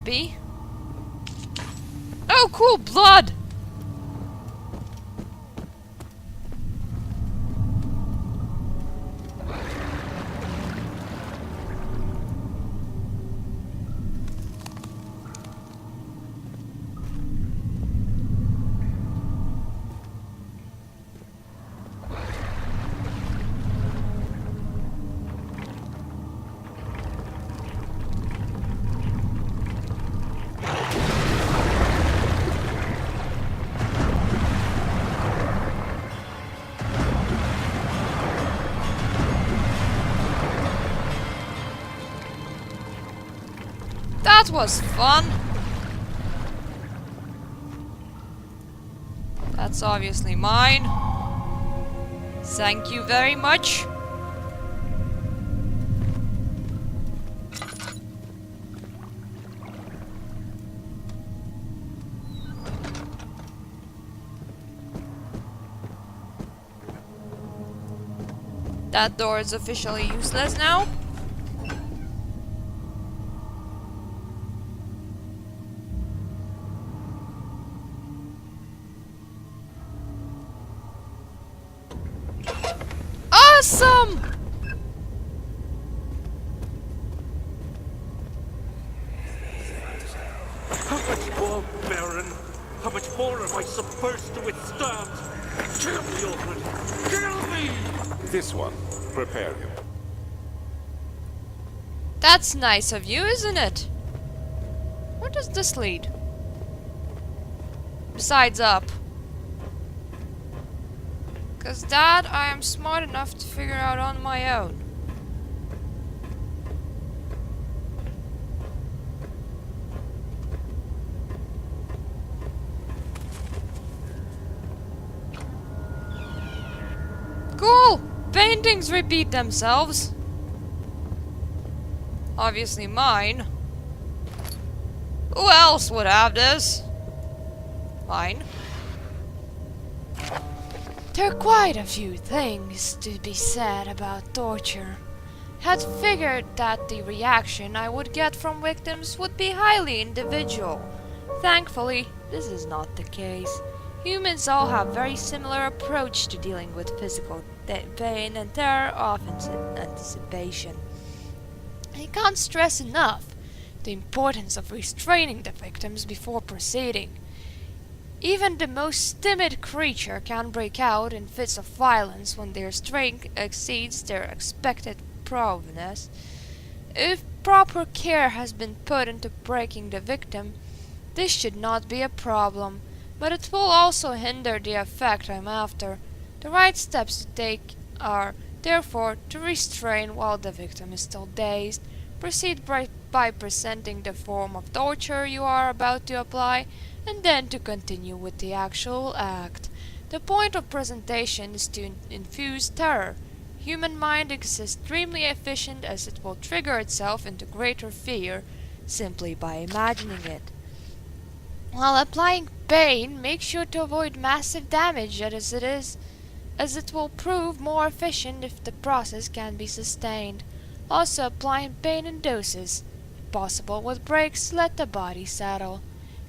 be. Oh, cool, blood! That was fun! That's obviously mine. Thank you very much. That door is officially useless now. Awesome! How much more, Baron? How much more am I supposed to withstand? Kill me already! Kill me! This one. Prepare him. That's nice of you, isn't it? Where does this lead? Besides up. 'Cause that I am smart enough to figure out on my own. Cool! Paintings repeat themselves. Obviously mine. Who else would have this? Mine. There are quite a few things to be said about torture. Had figured that the reaction I would get from victims would be highly individual. Thankfully, this is not the case. Humans all have very similar approach to dealing with physical pain and terror of anticipation. I can't stress enough the importance of restraining the victims before proceeding. Even the most timid creature can break out in fits of violence when their strength exceeds their expected prowess. If proper care has been put into breaking the victim, this should not be a problem, but it will also hinder the effect I'm after. The right steps to take are, therefore, to restrain while the victim is still dazed, proceed by presenting the form of torture you are about to apply, and then to continue with the actual act. The point of presentation is to infuse terror. Human mind is extremely efficient as it will trigger itself into greater fear simply by imagining it. While applying pain, make sure to avoid massive damage as it will prove more efficient if the process can be sustained. Also applying pain in doses. If possible with breaks, let the body settle.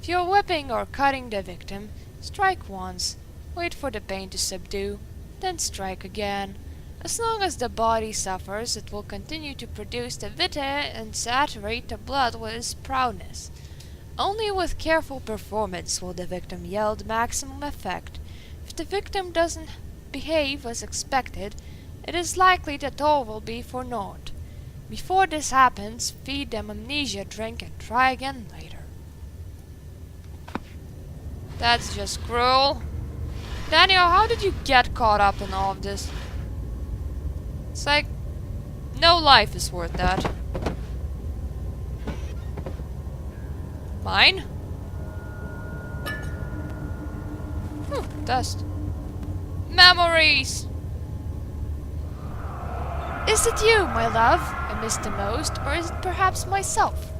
If you're whipping or cutting the victim, strike once, wait for the pain to subdue, then strike again. As long as the body suffers, it will continue to produce the vitae and saturate the blood with its proudness. Only with careful performance will the victim yield maximum effect. If the victim doesn't behave as expected, it is likely that all will be for naught. Before this happens, feed them amnesia drink and try again later. That's just cruel. Daniel, how did you get caught up in all of this? It's like, no life is worth that. Mine? Dust. Memories! Is it you, my love, I miss the most, or is it perhaps myself?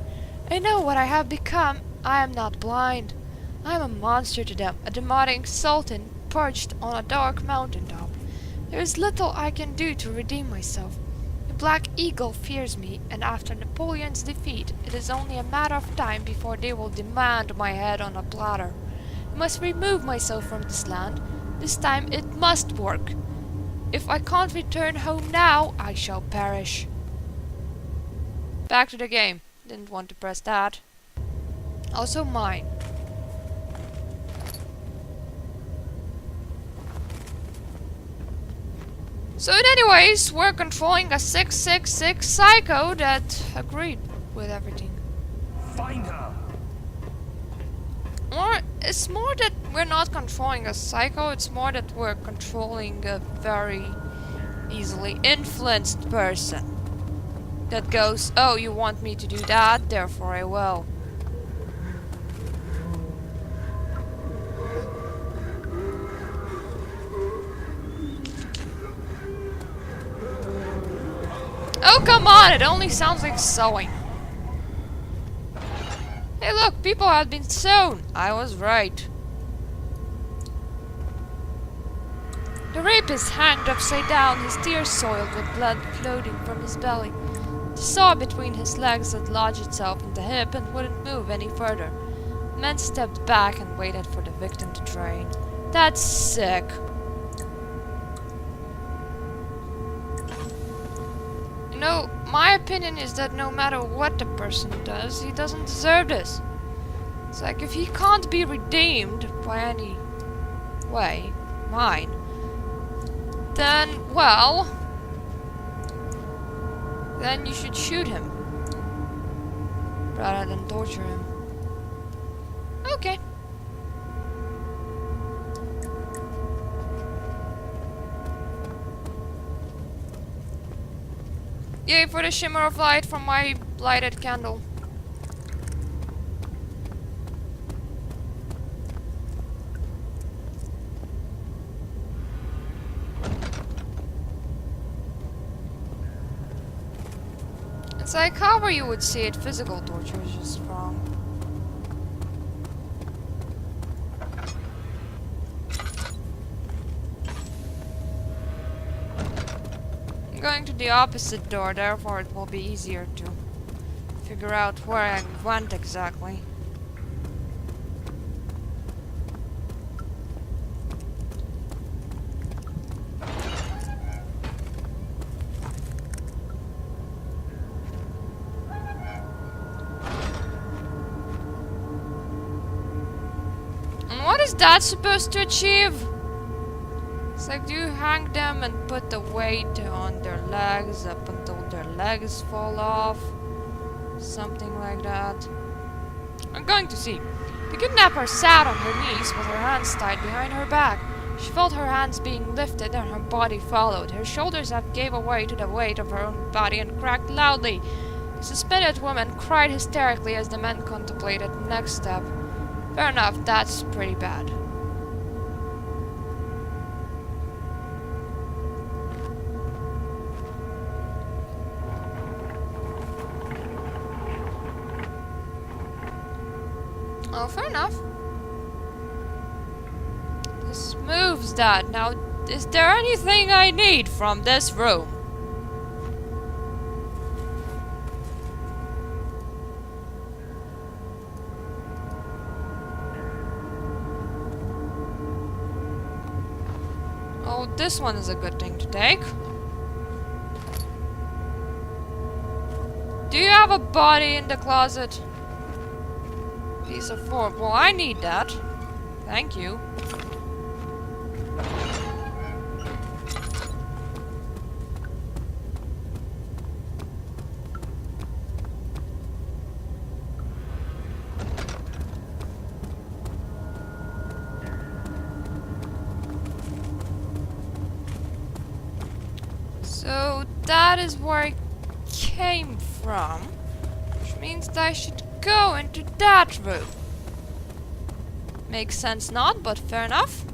I know what I have become. I am not blind. I am a monster to them, a demonic sultan perched on a dark mountaintop. There is little I can do to redeem myself. Black Eagle fears me, and after Napoleon's defeat, it is only a matter of time before they will demand my head on a platter. I must remove myself from this land. This time it must work. If I can't return home now, I shall perish. Back to the game. Didn't want to press that. Also mine. So anyways, we're controlling a 666 psycho that agreed with everything. Find her! Or it's more that we're not controlling a psycho, it's more that we're controlling a very easily influenced person. That goes, oh, you want me to do that, therefore I will. Oh, come on, it only sounds like sewing. Hey look, people have been sewn. I was right. The rapist hanged upside down, his tears soiled with blood floating from his belly. The saw between his legs had lodged itself in the hip and wouldn't move any further. The man stepped back and waited for the victim to drain. That's sick. You know, my opinion is that no matter what the person does, he doesn't deserve this. It's like if he can't be redeemed by any way, mine, then, well, then you should shoot him rather than torture him. Okay. Yay for the shimmer of light from my lighted candle. It's like however you would see it, physical torture is just wrong. I'm going to the opposite door, therefore it will be easier to figure out where I went exactly. What is that supposed to achieve? It's like, do you hang them and put the weight on their legs up until their legs fall off? Something like that. I'm going to see. The kidnapper sat on her knees with her hands tied behind her back. She felt her hands being lifted and her body followed. Her shoulders half gave away to the weight of her own body and cracked loudly. The suspended woman cried hysterically as the man contemplated the next step. Fair enough, that's pretty bad. Oh, fair enough. This moves that. Now, is there anything I need from this room? Oh, this one is a good thing to take. Do you have a body in the closet? Piece of fork. Well, I need that. Thank you. So that is where I came from, which means that I should go into that room. Makes sense not, but fair enough.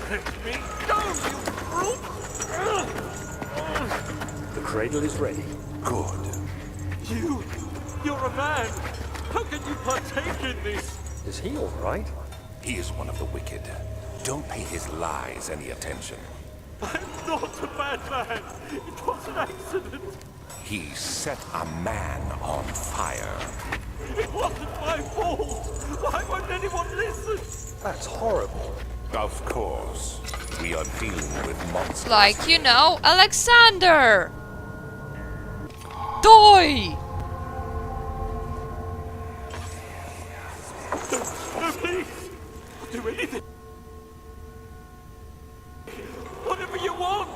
Let me go, you brute! The cradle is ready. Good. You're a man! How can you partake in this? Is he all right? He is one of the wicked. Don't pay his lies any attention. I'm not a bad man. It was an accident. He set a man on fire. It wasn't my fault. Why won't anyone listen? That's horrible. Of course. We are dealing with monsters. Like, you know, Alexander! Die! No, please. Do anything. Whatever you want.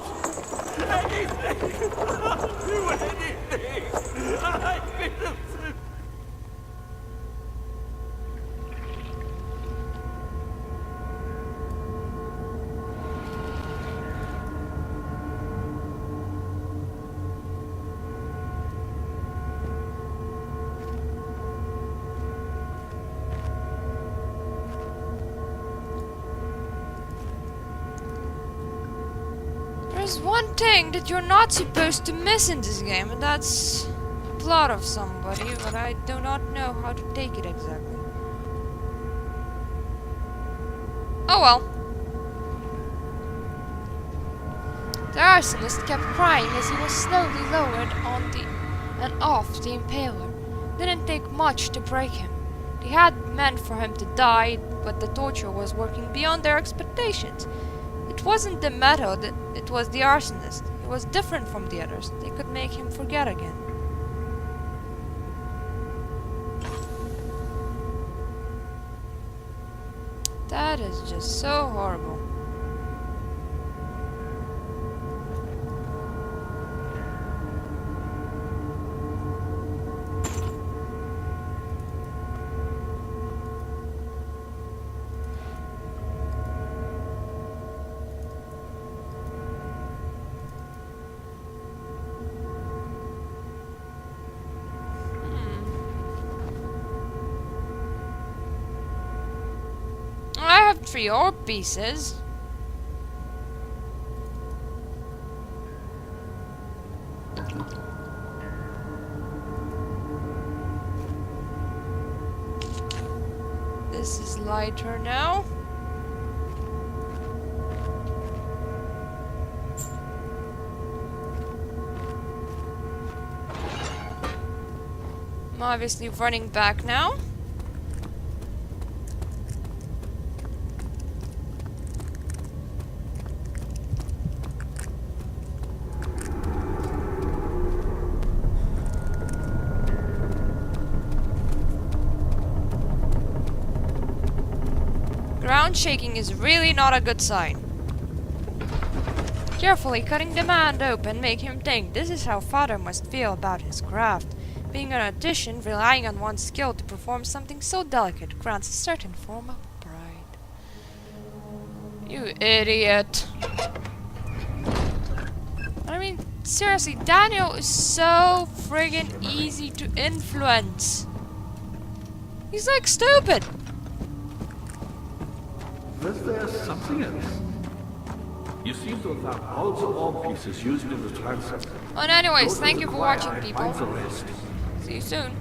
Anything. I'll do anything. I'm innocent. There's one thing that you're not supposed to miss in this game, and that's plot of somebody, but I do not know how to take it exactly. Oh well. The arsonist kept crying as he was slowly lowered on and off the impaler. Didn't take much to break him. They had meant for him to die, but the torture was working beyond their expectations. It wasn't the method, it was the arsonist. He was different from the others. They could make him forget again. That is just so horrible. I have 3 orb pieces. This is lighter now. I'm obviously running back now. Ground shaking is really not a good sign. Carefully cutting the man open, make him think this is how father must feel about his craft. Being an audition, relying on one's skill to perform something so delicate grants a certain form of pride. You idiot. I mean, seriously, Daniel is so friggin' easy to influence. He's like stupid. Was there something else? You seem to have found all the orb pieces used in the transit. And anyways, thank you for watching, Find people. the rest. See you soon.